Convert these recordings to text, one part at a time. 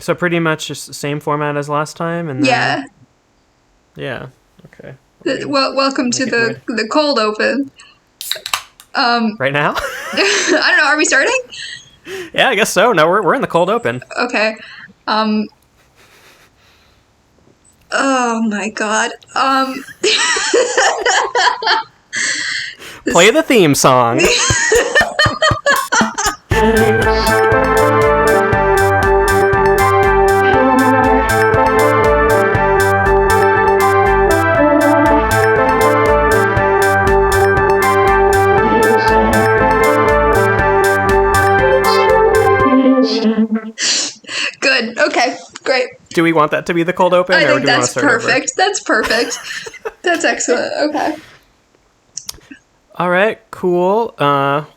So pretty much just the same format as last time, and then, yeah. Okay. Well, welcome to the cold open. Right now? I don't know. Are we starting? Yeah, I guess so. No, we're in the cold open. Okay. Oh my god. Play the theme song. Good. Okay. Great. Do we want that to be the cold open? I or think do we that's perfect. That's perfect. That's excellent. Okay. All right. Cool.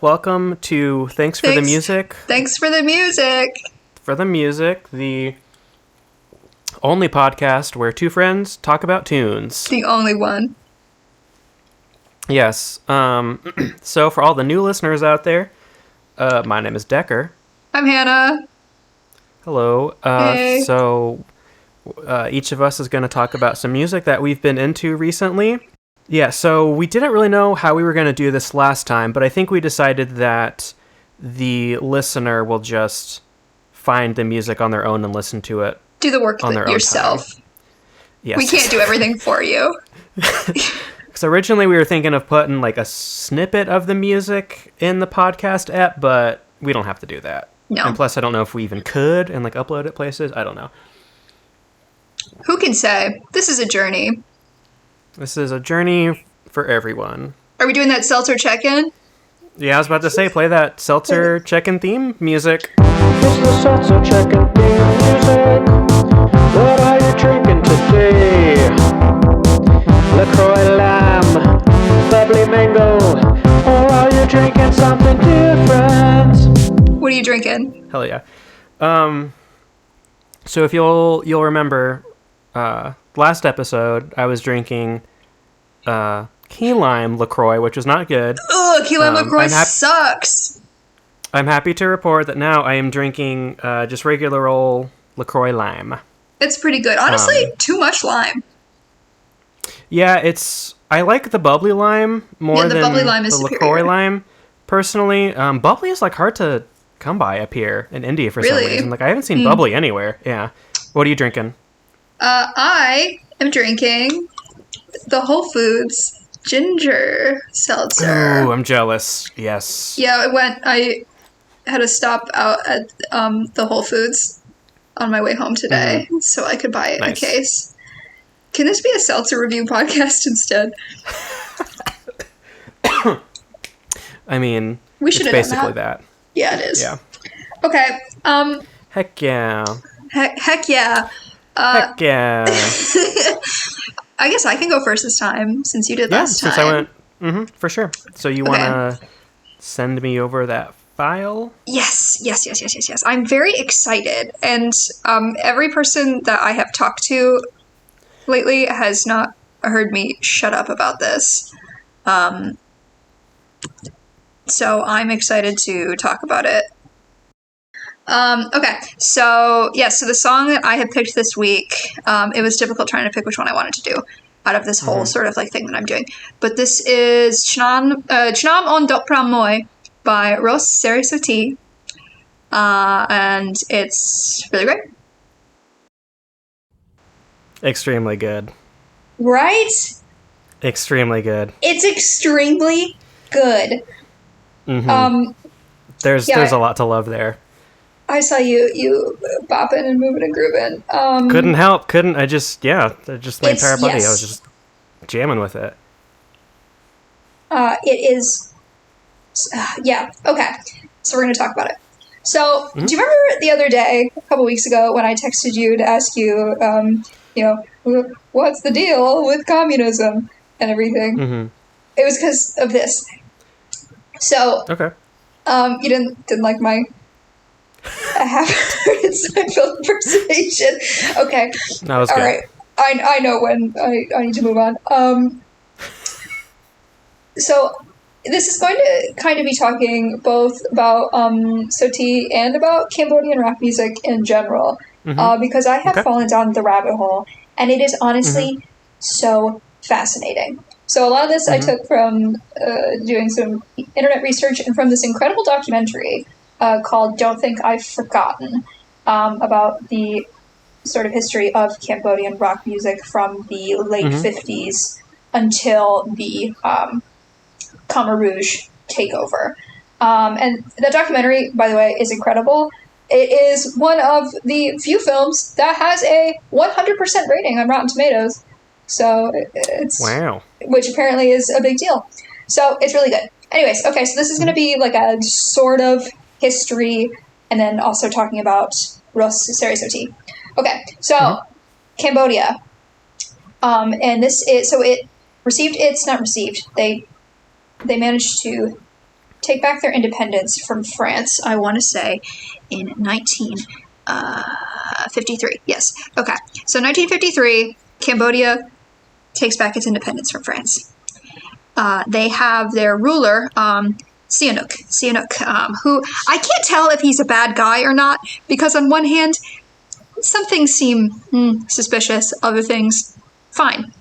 Welcome to Thanks for the Music. Thanks for the music. For the music, the only podcast where two friends talk about tunes. The only one. Yes. So for all the new listeners out there, my name is Decker. I'm Hannah. Hello. Hey. So each of us is going to talk about some music that we've been into recently. Yeah, so we didn't really know how we were going to do this last time, but I think we decided that the listener will just find the music on their own and listen to it. Do the work on their yourself. Yes. We can't do everything for you. So originally we were thinking of putting like a snippet of the music in the podcast app, but we don't have to do that. No. And plus I don't know if we even could and like upload it places. I don't know. Who can say? This is a journey. This is a journey for everyone. Are we doing that seltzer check-in? Yeah, I was about to say, play that seltzer check-in theme music. It's the seltzer check-in theme music. What are you drinking today? LaCroix Lime, bubbly mango, or are you drinking something different? What are you drinking? Hell yeah. So if you'll remember, last episode I was drinking key lime LaCroix, which was not good. Ugh, key lime LaCroix sucks. I'm happy to report that now I am drinking just regular old LaCroix lime. It's pretty good. Honestly, too much lime. Yeah, I like the bubbly lime more than bubbly lime is the superior. LaCroix lime. Personally, bubbly is like hard to come by up here in India for some reason. Like I haven't seen bubbly anywhere. Yeah. What are you drinking? I am drinking the Whole Foods ginger seltzer. Ooh, I'm jealous. Yes. Yeah, I had a stop out at the Whole Foods on my way home today, so I could buy a case. Can this be a seltzer review podcast instead? I mean, we should it's basically that. Yeah, it is. Yeah. Okay. Heck yeah. Heck yeah. Heck yeah. I guess I can go first this time, since you did last time. Since I went, for sure. So you want to send me over that file? Yes. I'm very excited, and every person that I have talked to lately has not heard me shut up about this. So I'm excited to talk about it. Okay, so the song that I had picked this week, it was difficult trying to pick which one I wanted to do out of this whole sort of like thing that I'm doing. But this is Chnam on Dopra Moi by Sereysothea, and it's really great. Extremely good. Right? Extremely good. It's extremely good. Mm-hmm. There's a lot to love there. I saw you bopping and moving and grooving. Couldn't help. I just my entire body. I was just jamming with it. It is. Yeah. Okay. So we're going to talk about it. So, do you remember the other day, a couple weeks ago, when I texted you to ask you, what's the deal with communism and everything? Mm-hmm. It was because of this. So, okay. You didn't like my half-hearted Seinfeld impersonation. Okay. That was all good. Right. I know when I need to move on. So this is going to kind of be talking both about Soti and about Cambodian rap music in general. because I have Okay. fallen down the rabbit hole, and it is honestly so fascinating. So a lot of this I took from doing some internet research and from this incredible documentary called "Don't Think I've Forgotten" about the sort of history of Cambodian rock music from the late 50s until the Khmer Rouge takeover. And the documentary, by the way, is incredible. It is one of the few films that has a 100% rating on Rotten Tomatoes. So it's Wow. which apparently is a big deal. So it's really good. Anyways, okay, so this is going to be like a sort of history, and then also talking about Sereysothea. Okay, so Cambodia, and this is so it received its not received. They managed to take back their independence from France. I want to say in 1953. Yes. Okay. So 1953, Cambodia takes back its independence from France. They have their ruler, Sihanouk, who I can't tell if he's a bad guy or not, because on one hand, some things seem suspicious, other things, fine.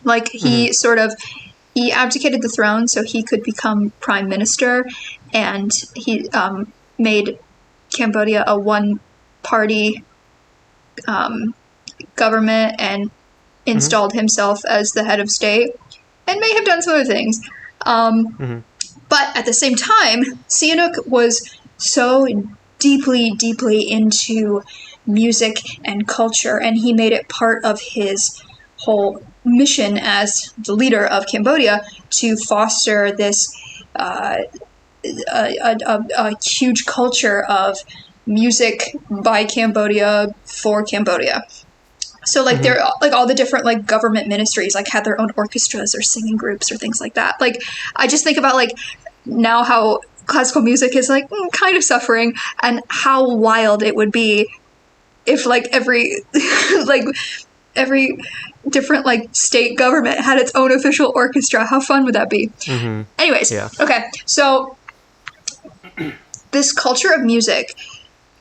Like, he he abdicated the throne so he could become prime minister, and he made Cambodia a one-party government and installed himself as the head of state, and may have done some other things. But at the same time, Sihanouk was so deeply, deeply into music and culture, and he made it part of his whole mission as the leader of Cambodia to foster this a huge culture of music by Cambodia for Cambodia. So like they're like all the different like government ministries like had their own orchestras or singing groups or things like that. Like I just think about like now how classical music is like kind of suffering, and how wild it would be if like every every different like state government had its own official orchestra. How fun would that be? Anyways, okay, so this culture of music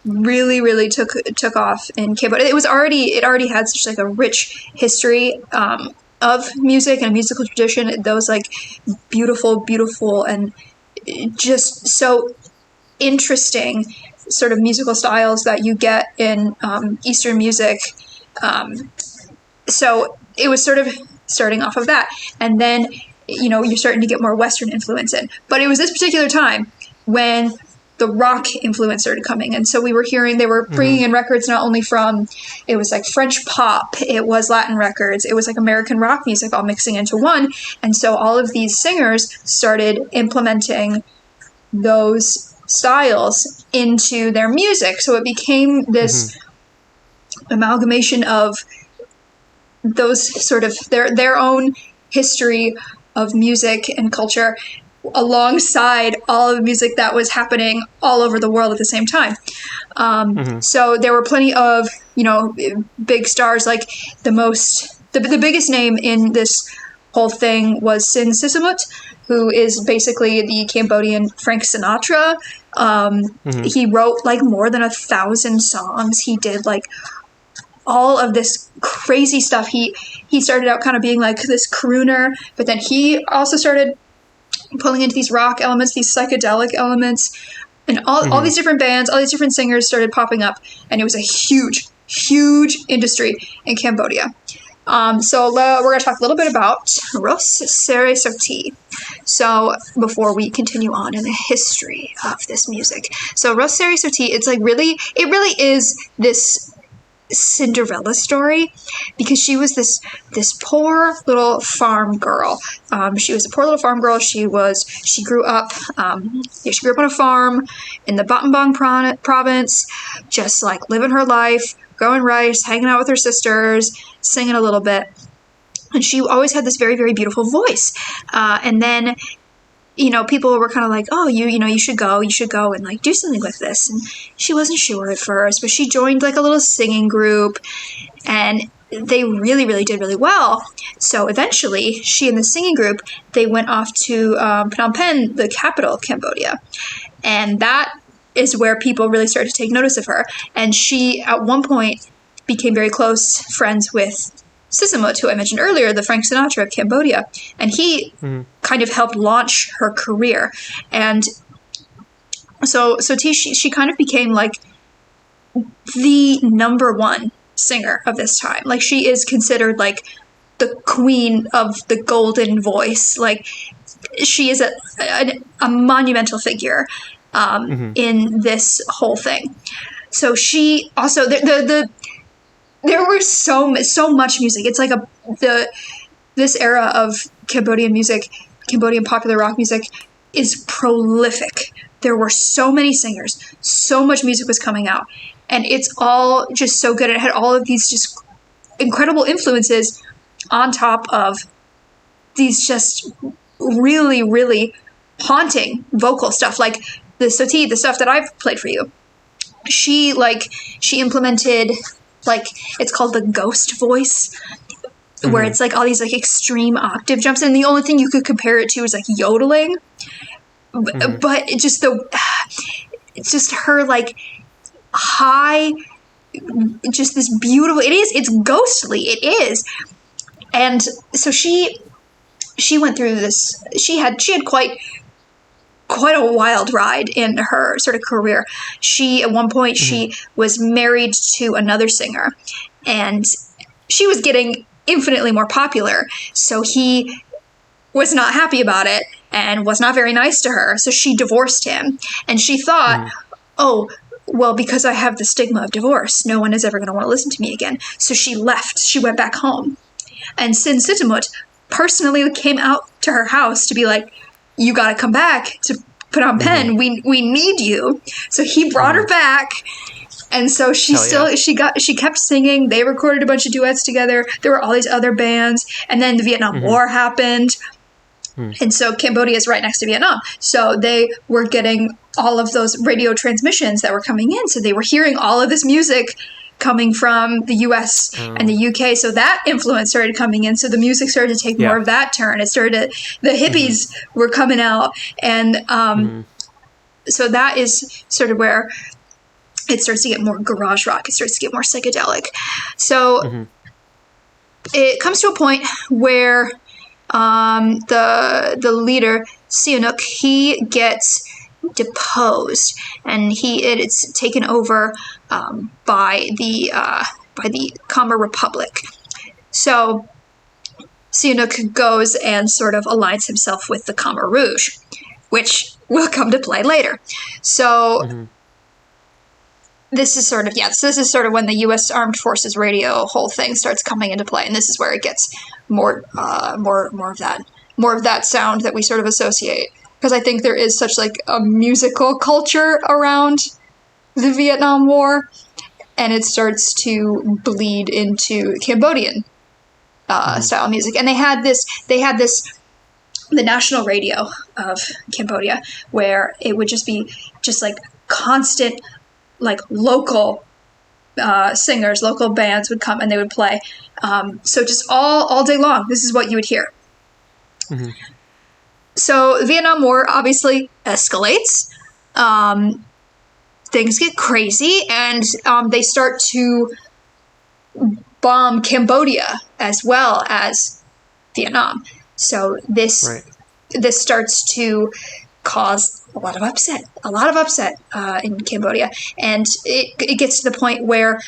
really, really took off in Cambodia. It already had such like a rich history of music and a musical tradition. Those like beautiful and just so interesting sort of musical styles that you get in Eastern music. So it was sort of starting off of that, and then you're starting to get more Western influence in. But it was this particular time when the rock influence started coming. And so they were bringing in records not only from, it was like French pop, it was Latin records, it was like American rock music all mixing into one. And so all of these singers started implementing those styles into their music. So it became this amalgamation of those sort of their own history of music and culture alongside all of the music that was happening all over the world at the same time. So there were plenty of, big stars, like the biggest name in this whole thing was Sin Sisamut, who is basically the Cambodian Frank Sinatra. He wrote like more than 1,000 songs. He did like all of this crazy stuff. He started out kind of being like this crooner, but then he also started pulling into these rock elements, these psychedelic elements, and all these different bands, all these different singers started popping up, and it was a huge, huge industry in Cambodia. So we're going to talk a little bit about Sereysothea. So before we continue on in the history of this music, so Sereysothea, it really is this Cinderella story, because she was this poor little farm girl. She was a poor little farm girl. She grew up on a farm in the Battambang province, just like living her life, growing rice, hanging out with her sisters, singing a little bit. And she always had this very, very beautiful voice. And then people were kind of like, oh, you should go and like do something with this. And she wasn't sure at first, but she joined like a little singing group, and they really, really did really well. So eventually she and the singing group, they went off to Phnom Penh, the capital of Cambodia. And that is where people really started to take notice of her. And she, at one point, became very close friends with Sisamut, who I mentioned earlier, the Frank Sinatra of Cambodia. And he kind of helped launch her career. And so she kind of became like the number one singer of this time. Like, she is considered like the queen of the golden voice. Like, she is a monumental figure in this whole thing. So she also there was so much music. It's like this era of Cambodian music, Cambodian popular rock music, is prolific. There were so many singers, so much music was coming out, and it's all just so good. It had all of these just incredible influences on top of these just really, really haunting vocal stuff, like the Soti, the stuff that I've played for you. She implemented, like, it's called the ghost voice, where it's like all these like extreme octave jumps, and the only thing you could compare it to is like yodeling. But it's just her like high, just this beautiful. It's ghostly. It is, and so she went through this. She had quite a wild ride in her sort of career. She, at one point, she was married to another singer, and she was getting infinitely more popular. So he was not happy about it and was not very nice to her. So she divorced him. And she thought, oh, well, because I have the stigma of divorce, no one is ever going to want to listen to me again. So she left. She went back home. And Sin Sitamut personally came out to her house to be like, you got to come back to put on pen. We need you. So he brought her back. And so she kept singing. They recorded a bunch of duets together. There were all these other bands. And then the Vietnam War happened. And so Cambodia is right next to Vietnam. So they were getting all of those radio transmissions that were coming in. So they were hearing all of this music coming from the US and the UK. So that influence started coming in. So the music started to take more of that turn. It started, the hippies were coming out. And so that is sort of where it starts to get more garage rock. It starts to get more psychedelic. So it comes to a point where the leader, Sihanouk, he gets deposed, and it's taken over by the Khmer Republic. So Sihanouk goes and sort of aligns himself with the Khmer Rouge, which will come to play later. So this is sort of when the U.S. Armed Forces radio whole thing starts coming into play, and this is where it gets more of that sound that we sort of associate. Because I think there is such like a musical culture around the Vietnam War, and it starts to bleed into Cambodian style music. And they had this, the national radio of Cambodia, where it would just be just like constant, like local singers, local bands would come and they would play. So just all day long, this is what you would hear. So the Vietnam War obviously escalates. Things get crazy, and they start to bomb Cambodia as well as Vietnam. So this starts to cause a lot of upset in Cambodia. And it gets to the point where,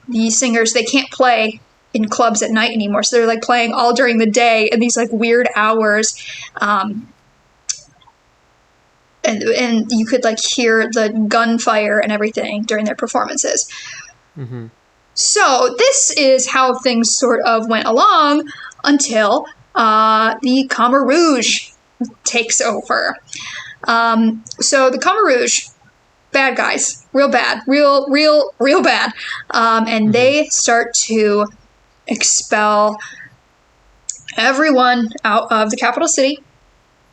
these singers, they can't play in clubs at night anymore. So they're like playing all during the day in these like weird hours. And you could like hear the gunfire and everything during their performances. So this is how things sort of went along until the Khmer Rouge takes over. So the Khmer Rouge, bad guys, real bad, real bad. And they start to expel everyone out of the capital city.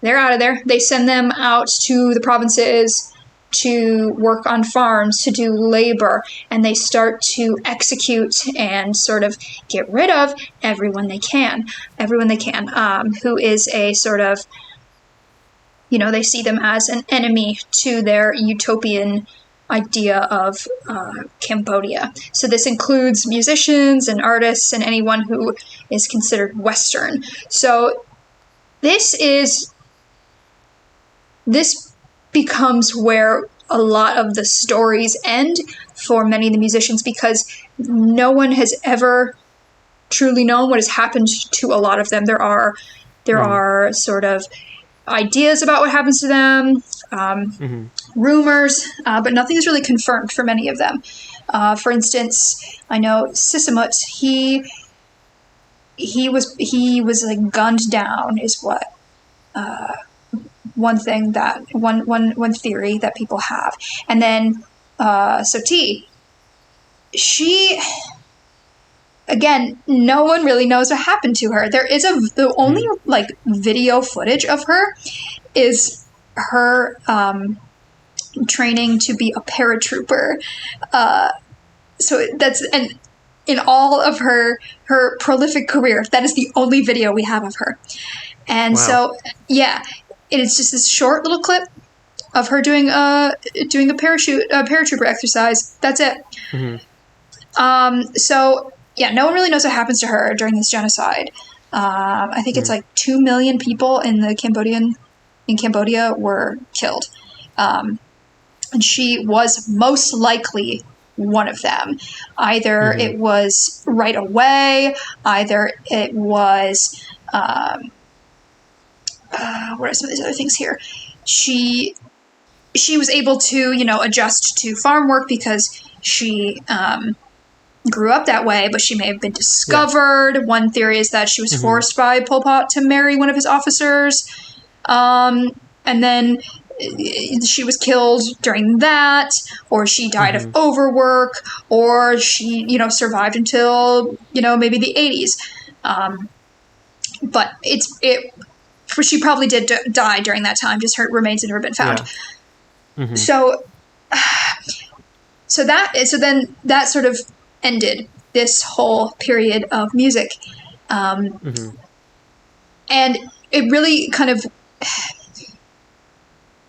They're out of there. They send them out to the provinces to work on farms, to do labor, and they start to execute and sort of get rid of everyone they can, who is a sort of they see them as an enemy to their utopian idea of Cambodia. So this includes musicians and artists and anyone who is considered Western. So this becomes where a lot of the stories end for many of the musicians, because no one has ever truly known what has happened to a lot of them. There are sort of ideas about what happens to them, rumors, but nothing is really confirmed for many of them. For instance, I know Sisamut, he was like gunned down, is what one theory that people have. And then Soti, she, again, no one really knows what happened to her. There is the only like video footage of her is her training to be a paratrooper. So that's, and in all of her prolific career, that is the only video we have of her. And wow. So, yeah, it is just this short little clip of her doing a paratrooper exercise. That's it. So yeah, no one really knows what happens to her during this genocide. I think it's like 2 million people in Cambodia were killed. And she was most likely one of them. Either it was right away, either it was, what are some of these other things here? She was able to, adjust to farm work because she grew up that way, but she may have been discovered. Yeah. One theory is that she was forced by Pol Pot to marry one of his officers. And then she was killed during that, or she died of overwork, or she, survived until, maybe the 80s. But she probably did die during that time. Just her remains had never been found. Yeah. So then that sort of ended this whole period of music. And it really kind of,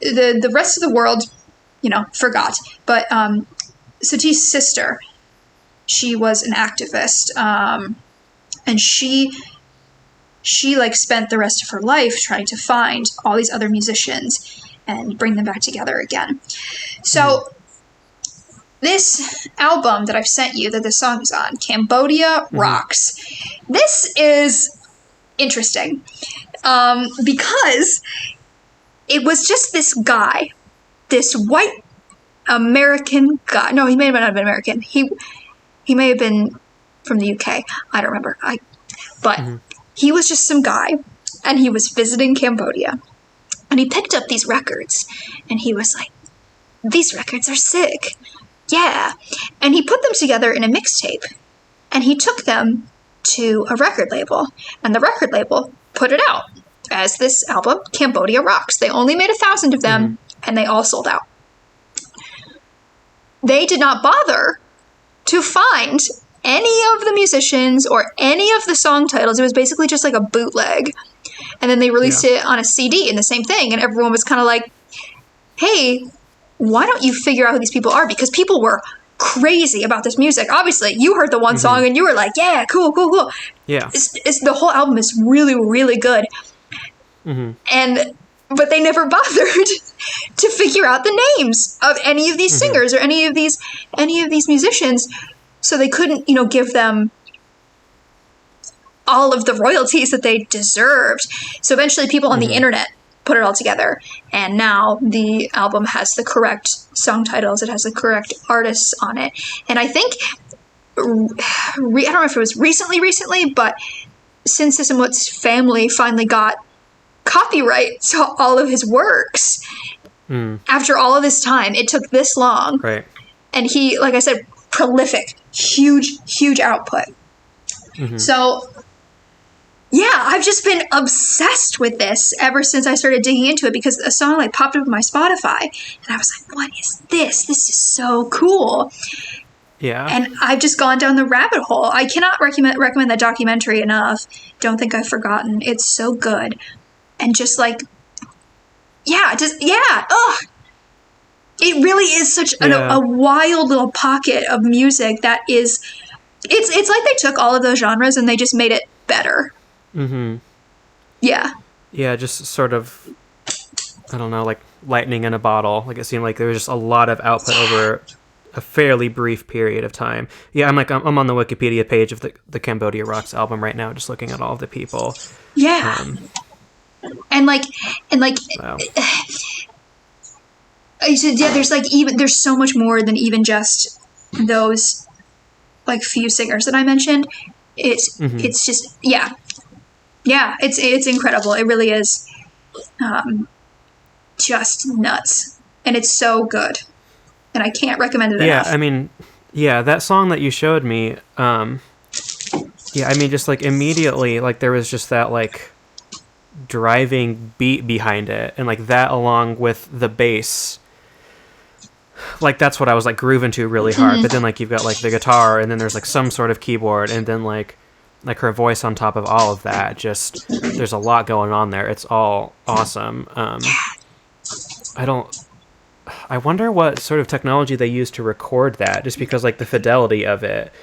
the rest of the world, forgot. But Soti's sister, she was an activist, and she like spent the rest of her life trying to find all these other musicians and bring them back together again. So this album that I've sent you, that the song is on, Cambodia Rocks, this is interesting because it was just this guy, this white American guy. No, he may not have been American. He may have been from the UK. I don't remember. But he was just some guy, and he was visiting Cambodia. And he picked up these records, and he was like, these records are sick. Yeah. And he put them together in a mixtape, and he took them to a record label, and the record label put it out as this album, Cambodia Rocks. They only made 1,000 of them, and they all sold out. They did not bother to find any of the musicians or any of the song titles. It was basically just like a bootleg. And then they released it on a CD and the same thing. And everyone was kind of like, hey, why don't you figure out who these people are? Because people were crazy about this music. Obviously, you heard the one song and you were like, yeah, cool. Yeah. The whole album is really, really good. But they never bothered to figure out the names of any of these singers or any of these musicians. So they couldn't, give them all of the royalties that they deserved. So eventually people on the internet put it all together. And now the album has the correct song titles. It has the correct artists on it. And I think, I don't know if it was recently, but since Sisamut's family finally got copyright to all of his works, after all of this time, it took this long. Right. And he, like I said, prolific, huge output. So, yeah, I've just been obsessed with this ever since I started digging into it, because a song like popped up on my Spotify, and I was like, what is this? This is so cool. Yeah. And I've just gone down the rabbit hole. I cannot recommend that documentary enough. Don't think I've forgotten. It's so good. And just like yeah, just yeah. Ugh. It really is such a wild little pocket of music that is. It's like they took all of those genres and they just made it better. Mm-hmm. Yeah. Yeah, just sort of, I don't know, like lightning in a bottle. Like it seemed like there was just a lot of output over a fairly brief period of time. Yeah, I'm on the Wikipedia page of the Cambodia Rocks album right now, just looking at all of the people. Yeah. And like Wow. I said, yeah, there's so much more than even just those like few singers that I mentioned. It's just it's incredible. It really is just nuts, and it's so good, and I can't recommend it enough. Yeah, I mean, that song that you showed me. I mean, just like immediately, like there was just that like driving beat behind it, and like that along with the bass. Like that's what I was like grooving to really hard, but then like you've got like the guitar, and then there's like some sort of keyboard, and then like her voice on top of all of that. Just there's a lot going on there. It's all awesome. I wonder what sort of technology they use to record that, just because like the fidelity of it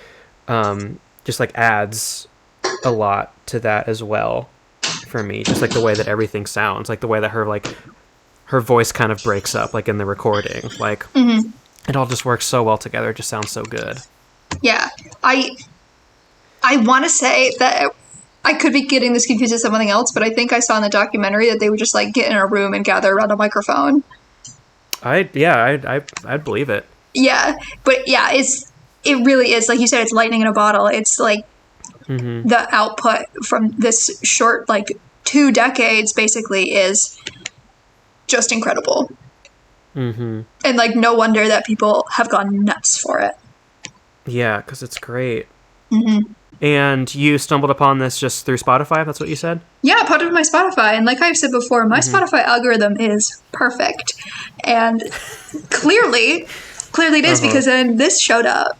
just like adds a lot to that as well for me. Just like the way that everything sounds, like the way that her voice kind of breaks up, like in the recording. Like, it all just works so well together. It just sounds so good. Yeah. I want to say that I could be getting this confused with something else, but I think I saw in the documentary that they would just like get in a room and gather around a microphone. I'd believe it. Yeah. But yeah, it really is. Like you said, it's lightning in a bottle. It's like the output from this short, like 2 decades basically is just incredible. And like no wonder that people have gone nuts for it. Yeah, because it's great. And you stumbled upon this just through Spotify, that's what you said? Yeah, part of my Spotify. And like I've said before, my Spotify algorithm is perfect. And clearly it is, because then this showed up.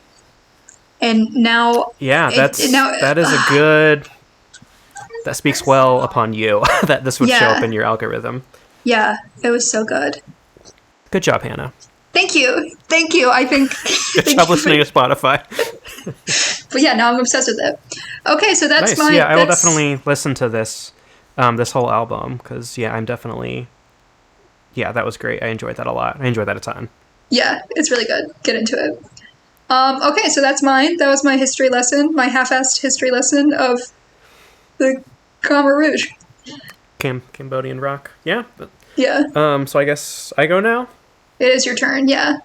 And now... Yeah, that is a good... That speaks well upon you, that this would show up in your algorithm. Yeah, it was so good. Good job, Hannah. Thank you. I think... Good job listening to Spotify. But yeah, now I'm obsessed with it. Okay, so that's nice. I will definitely listen to this whole album, because, I'm definitely... Yeah, that was great. I enjoyed that a lot. I enjoyed that a ton. Yeah, it's really good. Get into it. Okay, so that's mine. That was my history lesson, my half-assed history lesson of the Khmer Rouge. Cambodian rock. Yeah. Yeah. So I guess I go now? It is your turn, yeah.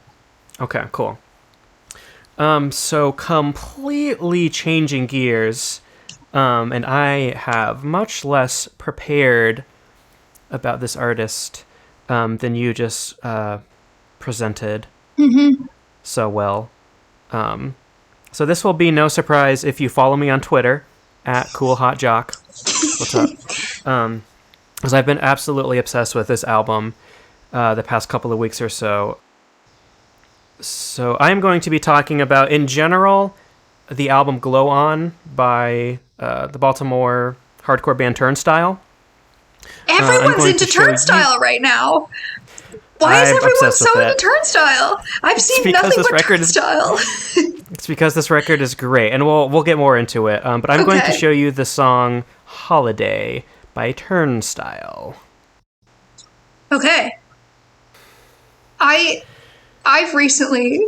Okay, cool. So completely changing gears, and I have much less prepared about this artist than you just presented so well. So this will be no surprise if you follow me on Twitter @CoolHotJock. What's up? Because I've been absolutely obsessed with this album the past couple of weeks or so. So I'm going to be talking about, in general, the album Glow On by the Baltimore hardcore band Turnstile. Everyone's into Turnstile right now. Why is everyone so into Turnstile? I've seen nothing but Turnstile. It's because this record is great, and we'll get more into it. But I'm going to show you the song Holiday by Turnstile. Okay. I've recently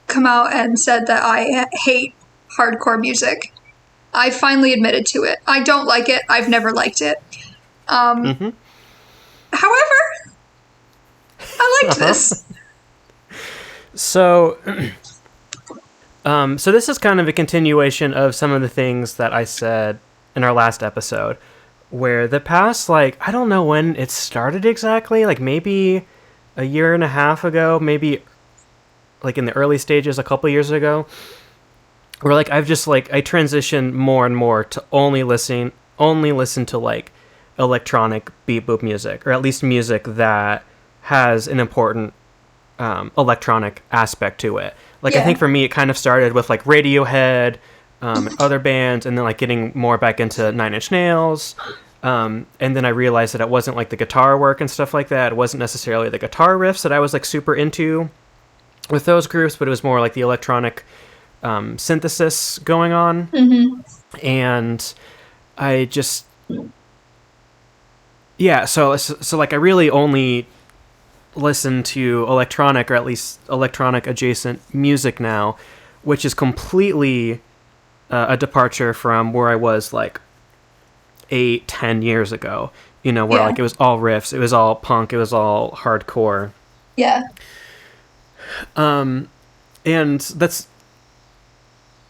come out and said that I hate hardcore music. I finally admitted to it. I don't like it. I've never liked it. However, I liked this. So this is kind of a continuation of some of the things that I said in our last episode, where the past, like, I don't know when it started exactly, like maybe a year and a half ago, maybe like in the early stages a couple years ago, where like I've just like I transitioned more and more to only listen to like electronic beat boop music, or at least music that has an important electronic aspect to it. Like, I think for me it kind of started with like Radiohead, other bands, and then like getting more back into Nine Inch Nails, And then I realized that it wasn't like the guitar work and stuff like that. It wasn't necessarily the guitar riffs that I was like super into with those groups, but it was more like the electronic synthesis going on. And I just, yeah, so like I really only listen to electronic, or at least electronic adjacent music now, which is completely a departure from where I was like 8-10 years ago, you know, where like it was all riffs, it was all punk, it was all hardcore. Yeah. And that's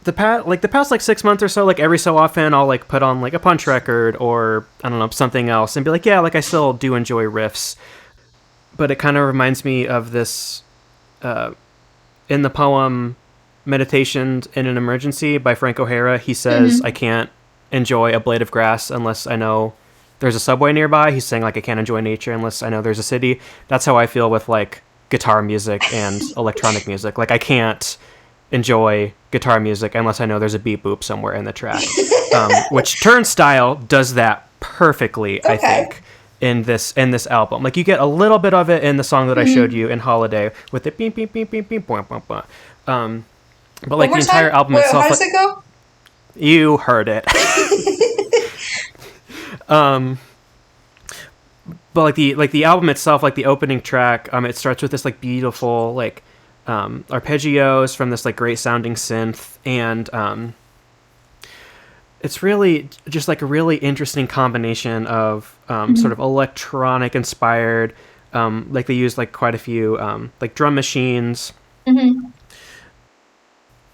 the past like 6 months or so, like every so often I'll like put on like a punch record or I don't know, something else and be like, yeah, like I still do enjoy riffs. But it kind of reminds me of this in the poem Meditation in an Emergency by Frank O'Hara. He says, I can't enjoy a blade of grass unless I know there's a subway nearby. He's saying like I can't enjoy nature unless I know there's a city. That's how I feel with like guitar music and electronic music. Like I can't enjoy guitar music unless I know there's a beep boop somewhere in the track. Which Turnstile does that perfectly, I think, in this album. Like you get a little bit of it in the song that I showed you in Holiday with the beep beep beep beep beep boom boom boom. But like the entire album itself. How does it go? You heard it. But like the album itself, like the opening track, it starts with this like beautiful like arpeggios from this like great sounding synth, and it's really just like a really interesting combination of sort of electronic inspired, like they use like quite a few like drum machines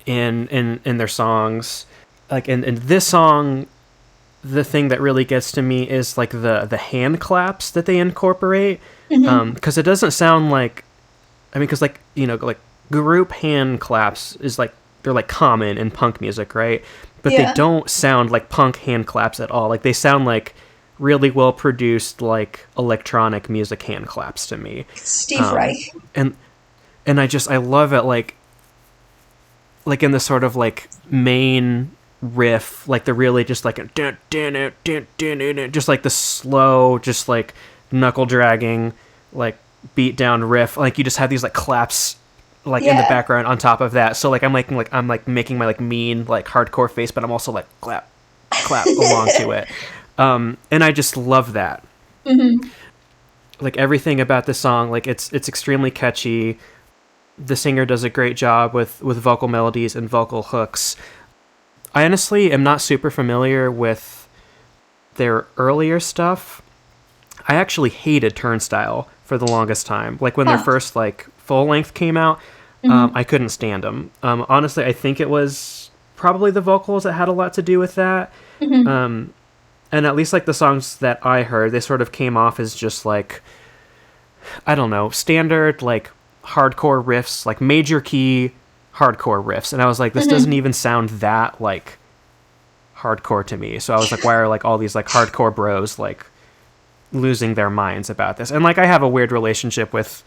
in their songs. Like in this song, the thing that really gets to me is like the hand claps that they incorporate, because it doesn't sound like, I mean, because like, you know, like group hand claps is like, they're like common in punk music, right? But they don't sound like punk hand claps at all. Like they sound like really well produced like electronic music hand claps to me. Steve Reich. And I love it, like in the sort of like main riff, like the really just like just like the slow, just like knuckle dragging, like beat down riff. Like you just have these like claps like in the background on top of that. So like I'm making my like mean like hardcore face, but I'm also like clap along to it. And I just love that. Like everything about the song, like it's extremely catchy. The singer does a great job with vocal melodies and vocal hooks. I honestly am not super familiar with their earlier stuff. I actually hated Turnstile for the longest time. Like when their first like full length came out, I couldn't stand them. Honestly, I think it was probably the vocals that had a lot to do with that. And at least like the songs that I heard, they sort of came off as just like, I don't know, standard like hardcore riffs, like major key hardcore riffs, and I was like, this doesn't even sound that like hardcore to me. So I was like, why are like all these like hardcore bros like losing their minds about this? And like I have a weird relationship with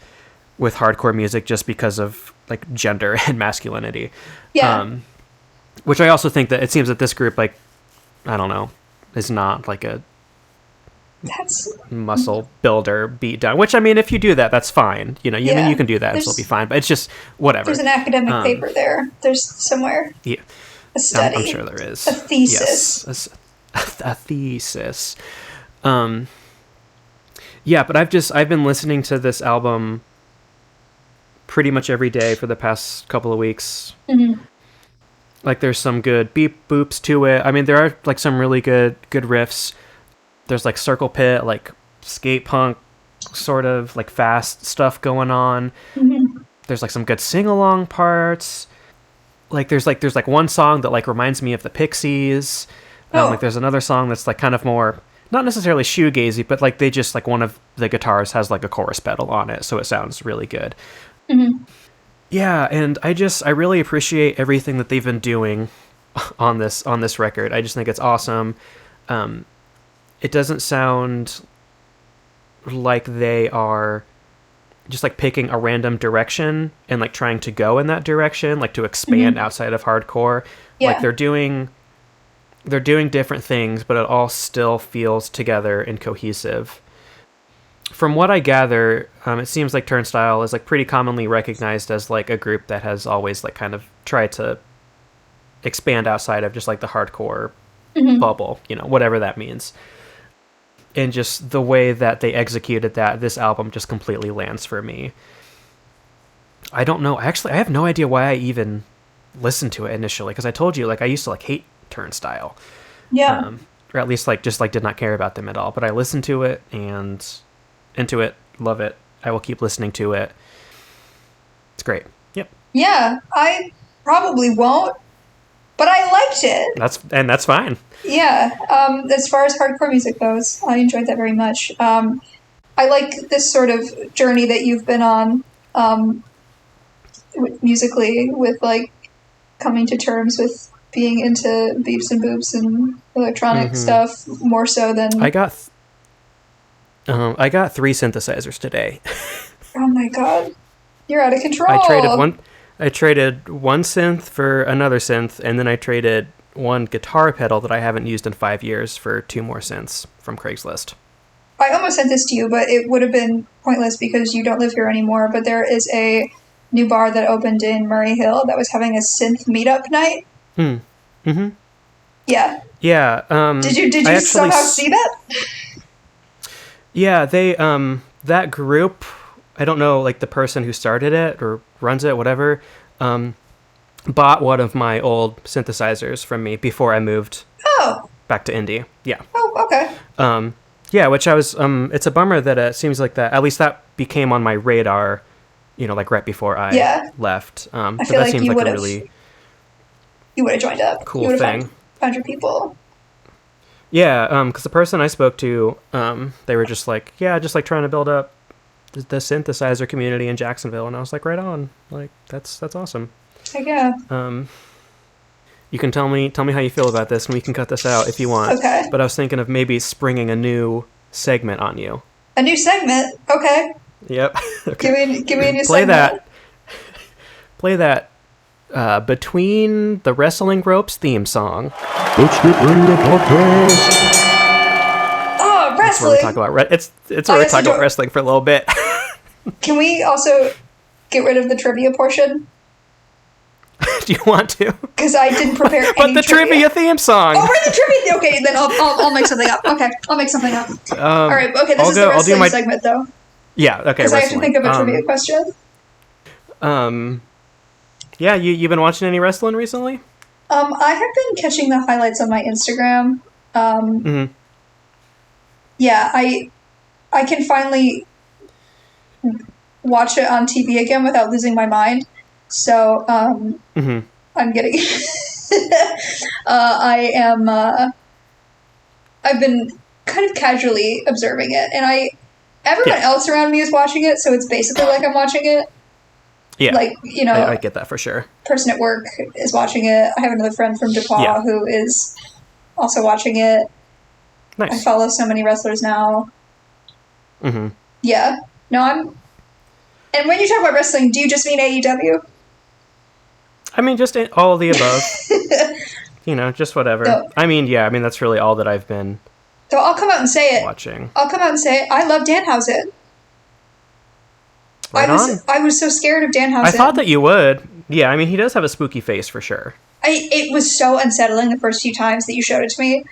hardcore music just because of like gender and masculinity, which I also think that it seems that this group, like, I don't know, is not like a muscle builder beat down, which I mean, if you do that, that's fine, you know. You mean, you can do that and still be fine, but it's just whatever. There's an academic paper there's somewhere, a study, I'm sure there is a thesis. Yes, a thesis. But I've been listening to this album pretty much every day for the past couple of weeks. Like there's some good beep boops to it. I mean, there are like some really good riffs. There's like circle pit, like skate punk, sort of like fast stuff going on. There's like some good sing along parts. Like there's one song that like reminds me of the Pixies. Like there's another song that's like kind of more, not necessarily shoegazy, but like they just like one of the guitars has like a chorus pedal on it, so it sounds really good. Yeah, and I really appreciate everything that they've been doing on this record. I just think it's awesome. It doesn't sound like they are just like picking a random direction and like trying to go in that direction, like to expand outside of hardcore. Like they're doing they're doing different things, but it all still feels together and cohesive. From what I gather, it seems like Turnstile is like pretty commonly recognized as like a group that has always like kind of tried to expand outside of just like the hardcore bubble, you know, whatever that means. And just the way that they executed that, this album just completely lands for me. I don't know. Actually, I have no idea why I even listened to it initially, because I told you, like, I used to like hate Turnstile. Yeah. Or at least like just like did not care about them at all. But I listened to it and into it, love it. I will keep listening to it. It's great. Yep. Yeah, I probably won't, but I liked it. That's fine. Yeah. As far as hardcore music goes, I enjoyed that very much. I like this sort of journey that you've been on, musically, with like coming to terms with being into beeps and boops and electronic stuff more so than I got 3 synthesizers today. Oh my god, you're out of control. I traded one synth for another synth, and then I traded one guitar pedal that I haven't used in 5 years for 2 more synths from Craigslist. I almost sent this to you, but it would have been pointless because you don't live here anymore. But there is a new bar that opened in Murray Hill that was having a synth meetup night. Yeah. Yeah. Did you somehow see that? Yeah, they that group, I don't know, like the person who started it or runs it, whatever, bought one of my old synthesizers from me before I moved back to Indy. Yeah. Oh, okay. Yeah, which I was, it's a bummer that it seems like that, at least that became on my radar, you know, like right before I left. I but feel that like seems like a really you would have joined up. Cool thing. Found your people. Yeah, because the person I spoke to, they were just like, yeah, just like trying to build up the synthesizer community in Jacksonville, and I was like, right on, like that's awesome. Heck yeah. You can tell me how you feel about this, and we can cut this out if you want. Okay. But I was thinking of maybe springing a new segment on you. A new segment? Okay. Yep. Okay. Give me a new segment. Play that Between the Wrestling Ropes theme song. Let's get ready to podcast. Oh, wrestling. It's where we talk about it's where we talk about wrestling for a little bit. Can we also get rid of the trivia portion? Do you want to? Because I didn't prepare any But the trivia theme song. Oh, we're the trivia. Okay, then I'll make something up. Okay, I'll make something up. All right. Okay, this is the wrestling segment, though. Yeah. Okay. Because I have to think of a trivia question. Yeah. You've been watching any wrestling recently? I have been catching the highlights on my Instagram. Yeah, I can finally watch it on TV again without losing my mind. So, I'm getting, I've been kind of casually observing it, and everyone else around me is watching it, so it's basically like I'm watching it. Yeah. Like, you know, I get that for sure. Person at work is watching it. I have another friend from DePaul who is also watching it. Nice. I follow so many wrestlers now. Yeah. No, and when you talk about wrestling, do you just mean AEW? I mean, just all of the above. You know, just whatever. No. I mean, that's really all that I've been So I'll come out and say it. watching. I'll come out and say it. I love Danhausen. Right I was so scared of Danhausen. I thought that you would. Yeah, I mean, he does have a spooky face for sure. It was so unsettling the first few times that you showed it to me.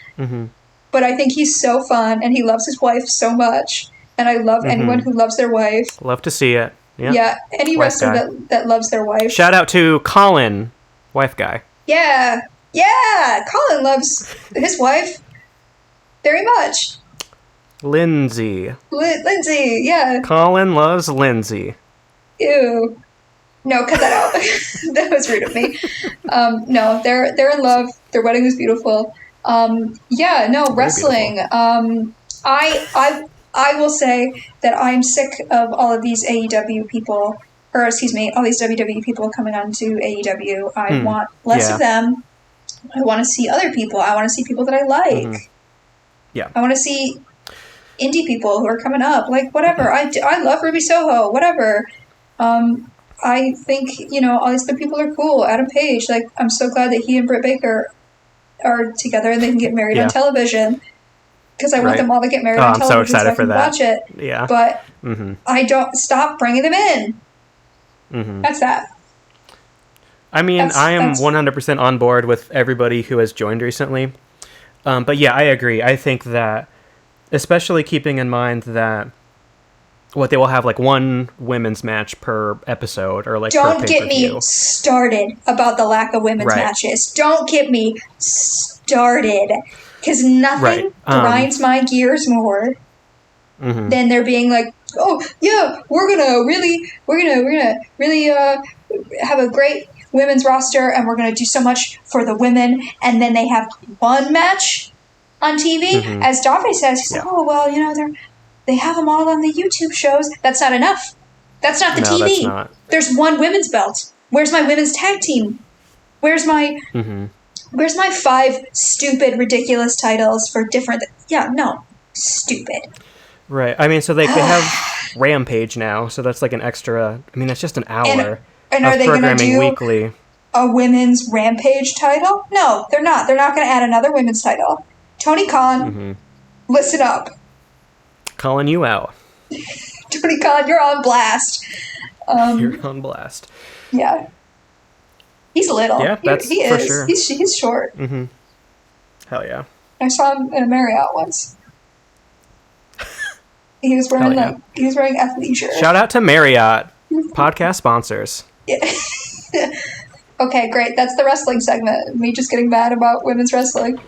But I think he's so fun, and he loves his wife so much. And I love anyone who loves their wife. Love to see it. Yep. Yeah, any wrestler that loves their wife. Shout out to Colin, wife guy. Yeah, Colin loves his wife very much. Lindsay. Lindsay, yeah. Colin loves Lindsay. Ew. No, cut that out. That was rude of me. No, they're in love. Their wedding was beautiful. Yeah, no, wrestling. I will say that I'm sick of all of these AEW people, or excuse me, all these WWE people coming on to AEW. I want less of them. I want to see other people. I want to see people that I like. Yeah. I want to see indie people who are coming up. Like, whatever. I love Ruby Soho. Whatever. I think, you know, all these other people are cool. Adam Page. Like, I'm so glad that he and Britt Baker are together and they can get married on Yeah. television. Because I want Right. them all to get married Oh, on I'm so television excited I for can that. watch it. Yeah. But Mm-hmm. I don't stop bringing them in. Mm-hmm. That's that. I mean, That's- I am that's- 100% on board with everybody who has joined recently. But yeah, I agree. I think that, especially keeping in mind that they will have like one women's match per episode or like per Don't get pay-per-view. me started about the lack of women's Right. matches. Don't get me started. Because nothing Right. grinds my gears more Mhm. than there being like, oh yeah, we're gonna really have a great women's roster and we're gonna do so much for the women, and then they have one match on TV. Mhm. As Dafe says, he's like, Yeah. oh well, they have them all on the YouTube shows. That's not enough. That's not the No, TV. that's not. There's one women's belt. Where's my women's tag team? Where's my Mhm. 5 stupid, ridiculous titles for different... Yeah, no. Stupid. Right. I mean, so they have Rampage now, so that's like an extra. I mean, that's just an hour And are of they going to programming do weekly. a women's Rampage title? No, they're not. They're not going to add another women's title. Tony Khan, Mhm. listen up. Calling you out. Tony Khan, you're on blast. You're on blast. Yeah. He's little. Yeah, that's he for is. sure. He's short. Mm-hmm. Hell yeah. I saw him in a Marriott once. He was wearing Hell yeah. he was wearing athleisure. Shout out to Marriott, podcast sponsors. Yeah. Okay, great. That's the wrestling segment. Me just getting mad about women's wrestling.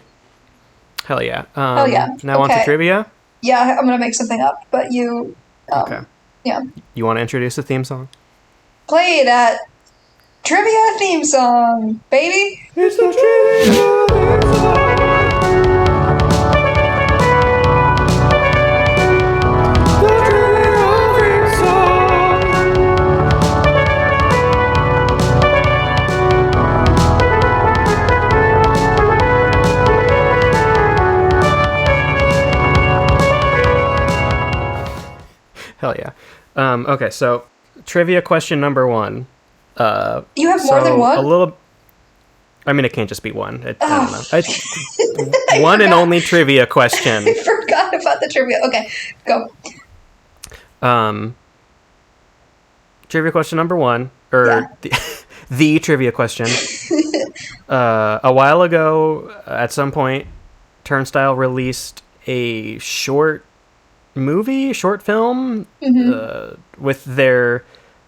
Hell yeah. Hell yeah. Now on to Okay. trivia. Yeah, I'm gonna make something up, but you. Okay. Yeah. You want to introduce the theme song? Play that trivia theme song, baby. It's the trivia. Hell yeah. Okay, so trivia question number 1. You have more than one? A little. I mean, it can't just be one. I don't know. I One and forgot. only trivia question. I forgot about the trivia. Okay, go. Trivia question number 1, or Yeah. the trivia question. A while ago, at some point, Turnstile released a short film with their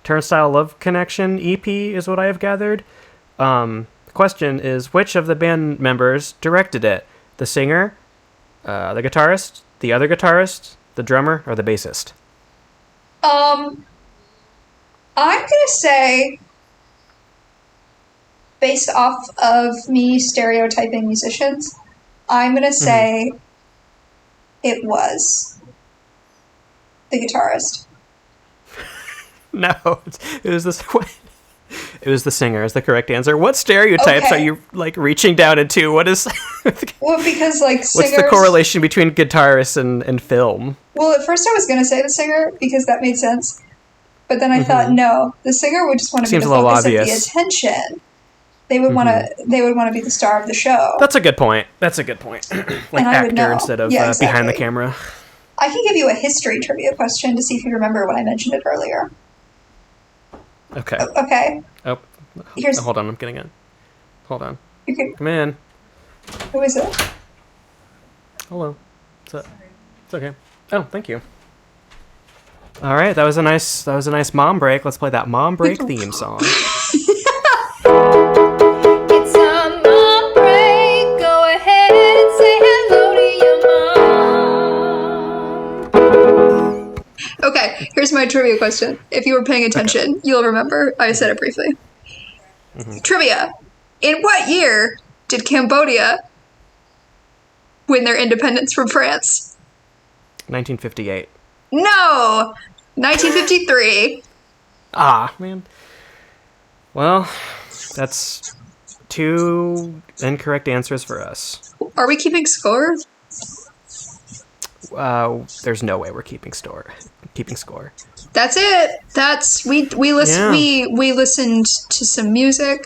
Turnstile Love Connection EP, is what I have gathered. The question is, which of the band members directed it? The singer, the guitarist, the other guitarist, the drummer, or the bassist? I'm gonna say, based off of me stereotyping musicians, I'm gonna say it was the guitarist. No, it was this. It was the singer. Is the correct answer. What stereotypes Okay. are you like reaching down into? What is? Well, because like singers. What's the correlation between guitarists and film? Well, at first I was gonna say the singer because that made sense, but then I thought no, the singer would just want to be Seems the a little focus of the obvious. attention. They would want to. They would want to be the star of the show. That's a good point. Like And I would actor know. instead of Yeah, behind the exactly. camera. I can give you a history trivia question to see if you remember when I mentioned it earlier. Okay. Okay. Oh, Here's. hold on. I'm getting it. Hold on. You can, Come in. who is it? Hello. It's okay. Oh, thank you. All right, that was a nice mom break. Let's play that mom break theme song. It's a mom break. Go ahead and say hello to your mom. Okay, here's my trivia question. If you were paying attention, you'll remember I said it briefly. Trivia. In what year did Cambodia win their independence from France? 1958. No! 1953. Ah, man. Well, that's 2 incorrect answers for us. Are we keeping score? There's no way we're keeping score. That's it. That's we listened Yeah. we listened to some music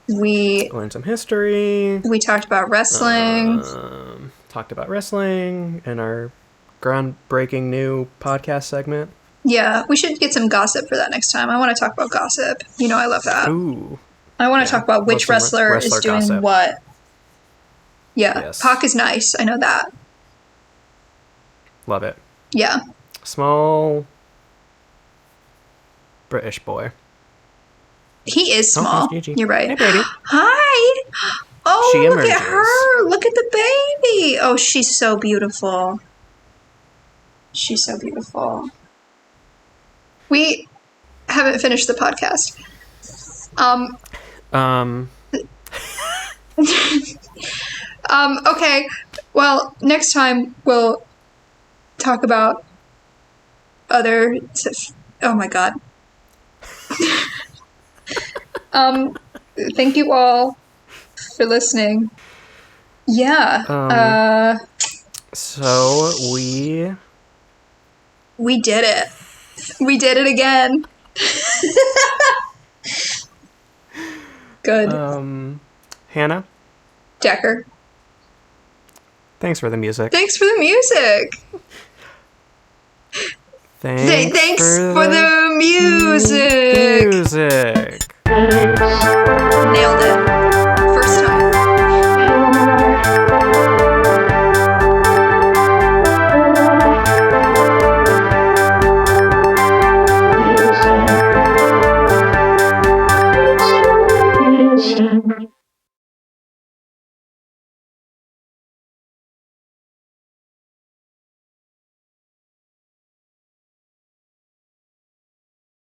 We Learned some history. talked about wrestling. Talked about wrestling in our groundbreaking new podcast segment. Yeah, we should get some gossip for that next time. I want to talk about gossip. You know I love that. Ooh. I want to Yeah, talk about which love some wrestler is wrestler doing gossip. what. Yeah, Yes. Pac is nice. I know that. Love it. Yeah. Small British boy. He is Oh, small. there's Gigi. You're right. Hey, baby. Hi. Oh, She look at emerges. her. Look at the baby. Oh, she's so beautiful. She's so beautiful. We haven't finished the podcast. Okay. Well, next time we'll talk about other. Oh my god. Thank you all for listening. Yeah. So we We did it. We did it again. Good. Hannah, Decker. thanks for the music. Thanks for the music. Thanks Thanks for the music. music.